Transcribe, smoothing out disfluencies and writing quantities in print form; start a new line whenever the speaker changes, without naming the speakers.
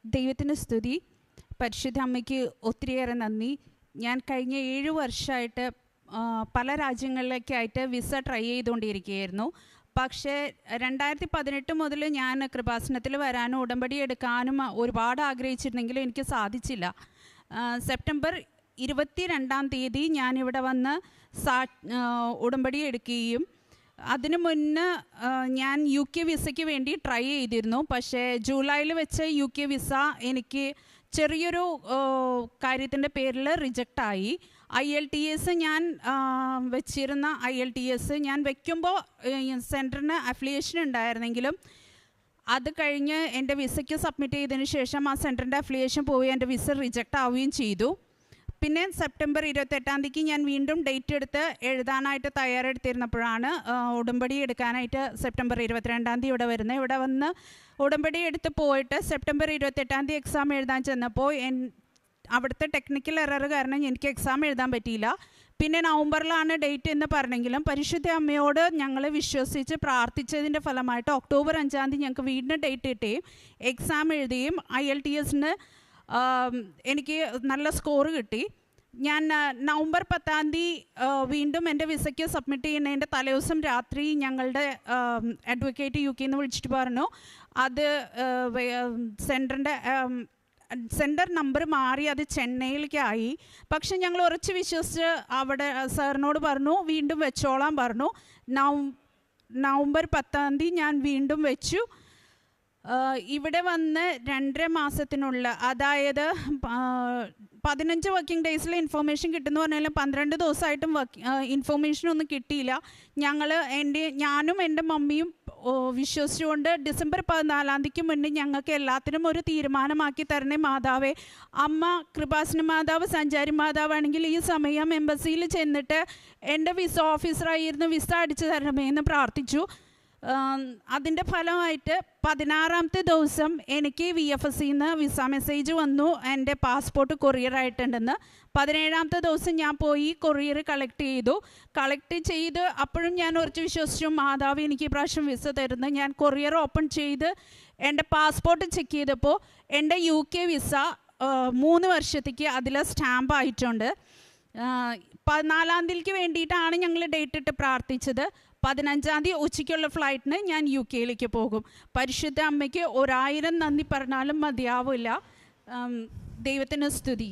ദൈവത്തിന് സ്തുതി. പരിശുദ്ധ അമ്മയ്ക്ക് ഒത്തിരിയേറെ നന്ദി. ഞാൻ കഴിഞ്ഞ 7 വർഷമായിട്ട് പല രാജ്യങ്ങളിലേക്കായിട്ട് വിസ ട്രൈ ചെയ്തുകൊണ്ടിരിക്കുകയായിരുന്നു. പക്ഷേ 2018 മുതൽ ഞാൻ കൃപാസനത്തിൽ വരാനും ഉടമ്പടി എടുക്കാനും ഒരുപാട് ആഗ്രഹിച്ചിരുന്നെങ്കിലും എനിക്ക് സാധിച്ചില്ല. സെപ്റ്റംബർ 22-ാം തീയതി ഞാനിവിടെ വന്ന് ഉടമ്പടി എടുക്കുകയും അതിനു മുന്നേ ഞാൻ UK വിസയ്ക്ക് വേണ്ടി ട്രൈ ചെയ്തിരുന്നു. പക്ഷേ ജൂലൈയിൽ വെച്ച UK വിസ എനിക്ക് ചെറിയൊരു കാര്യത്തിൻ്റെ പേരിൽ റിജക്റ്റായി. IELTS ഞാൻ വെച്ചിരുന്ന IELTS ഞാൻ വയ്ക്കുമ്പോൾ സെൻറ്ററിന് അഫിലിയേഷൻ ഉണ്ടായിരുന്നെങ്കിലും അത് കഴിഞ്ഞ് എൻ്റെ വിസയ്ക്ക് സബ്മിറ്റ് ചെയ്തതിന് ശേഷം ആ സെൻറ്ററിൻ്റെ അഫിലിയേഷൻ പോയി എൻ്റെ വിസ റിജക്റ്റ് ആവുകയും ചെയ്തു. പിന്നെ സെപ്റ്റംബർ 28-ാം തീയതിക്ക് ഞാൻ വീണ്ടും ഡേറ്റ് എടുത്ത് എഴുതാനായിട്ട് തയ്യാറെടുത്തിരുന്നപ്പോഴാണ് ഉടമ്പടി എടുക്കാനായിട്ട് സെപ്റ്റംബർ 22-ാം തീയതി ഇവിടെ വരുന്നത്. ഇവിടെ വന്ന് ഉടമ്പടി എടുത്ത് പോയിട്ട് സെപ്റ്റംബർ 28-ാം തീയതി എക്സാം എഴുതാൻ ചെന്നപ്പോൾ അവിടുത്തെ ടെക്നിക്കൽ എറർ കാരണം എനിക്ക് എക്സാം എഴുതാൻ പറ്റിയില്ല. പിന്നെ നവംബറിലാണ് ഡേറ്റ് എന്ന് പറഞ്ഞെങ്കിലും പരിശുദ്ധ അമ്മയോട് ഞങ്ങൾ വിശ്വസിച്ച് പ്രാർത്ഥിച്ചതിൻ്റെ ഫലമായിട്ട് ഒക്ടോബർ 5-ാം തീയതി ഞങ്ങൾക്ക് വീണ്ടും ഡേറ്റ് കിട്ടുകയും എക്സാം എഴുതുകയും IELTSന് എനിക്ക് നല്ല സ്കോർ കിട്ടി. ഞാൻ നവംബർ 10-ാം തീയതി വീണ്ടും എൻ്റെ വിസയ്ക്ക് സബ്മിറ്റ് ചെയ്യുന്നതിൻ്റെ തലേദിവസം രാത്രി ഞങ്ങളുടെ അഡ്വക്കേറ്റ് UK നിന്ന് വിളിച്ചിട്ട് പറഞ്ഞു അത് സെൻറ്റർ നമ്പർ മാറി അത് ചെന്നൈയിലേക്കായി. പക്ഷെ ഞങ്ങൾ ഉറച്ച് വിശ്വസിച്ച് അവിടെ സാറിനോട് പറഞ്ഞു വീണ്ടും വെച്ചോളാൻ പറഞ്ഞു. നവംബർ 10-ാം തീയതി ഞാൻ വീണ്ടും വെച്ചു. ഇവിടെ വന്ന് 2.5 മാസത്തിനുള്ള, അതായത് 15 വർക്കിംഗ് ഡേയ്സിൽ ഇൻഫോർമേഷൻ കിട്ടുമെന്ന് പറഞ്ഞാലും 12 ദിവസമായിട്ടും ഇൻഫോർമേഷനൊന്നും കിട്ടിയില്ല. ഞാനും എൻ്റെ മമ്മിയും വിശ്വസിച്ചുകൊണ്ട് ഡിസംബർ 14-ാം തീയതിക്ക് മുന്നേ ഞങ്ങൾക്ക് എല്ലാത്തിനും ഒരു തീരുമാനമാക്കി തരണേ മാതാവേ. അമ്മ കൃപാസന മാതാവ് സഞ്ചാരി മാതാവാണെങ്കിൽ ഈ സമയം എംബസിയിൽ ചെന്നിട്ട് എൻ്റെ വിസ ഓഫീസറായിരുന്നു വിസ അടിച്ചു തരണമേ എന്ന് പ്രാർത്ഥിച്ചു. അതിൻ്റെ ഫലമായിട്ട് 16-ാമത്തെ ദിവസം എനിക്ക് VFSന്ന് വിസ മെസ്സേജ് വന്നു എൻ്റെ പാസ്പോർട്ട് കൊറിയറായിട്ടുണ്ടെന്ന്. 17-ാമത്തെ ദിവസം ഞാൻ പോയി കൊറിയർ കളക്ട് ചെയ്ത് അപ്പോഴും ഞാൻ ഉറച്ച് വിശ്വസിച്ചു മാതാവ് എനിക്ക് ഈ പ്രാവശ്യം വിസ തരുന്നു. ഞാൻ കൊറിയർ ഓപ്പൺ ചെയ്ത് എൻ്റെ പാസ്പോർട്ട് ചെക്ക് ചെയ്തപ്പോൾ എൻ്റെ UK വിസ 3 വർഷത്തേക്ക് അതിൽ സ്റ്റാമ്പ് ആയിട്ടുണ്ട്. 14-ാം തീയതിക്ക് വേണ്ടിയിട്ടാണ് ഞങ്ങൾ ഡേറ്റ് ഇട്ട് പ്രാർത്ഥിച്ചത്. 15-ാം തീയതി ഉച്ചയ്ക്കുള്ള ഫ്ലൈറ്റിന് ഞാൻ UK പോകും. പരിശുദ്ധ അമ്മയ്ക്ക് 1000 നന്ദി പറഞ്ഞാലും മതിയാവില്ല. ദൈവത്തിന് സ്തുതി.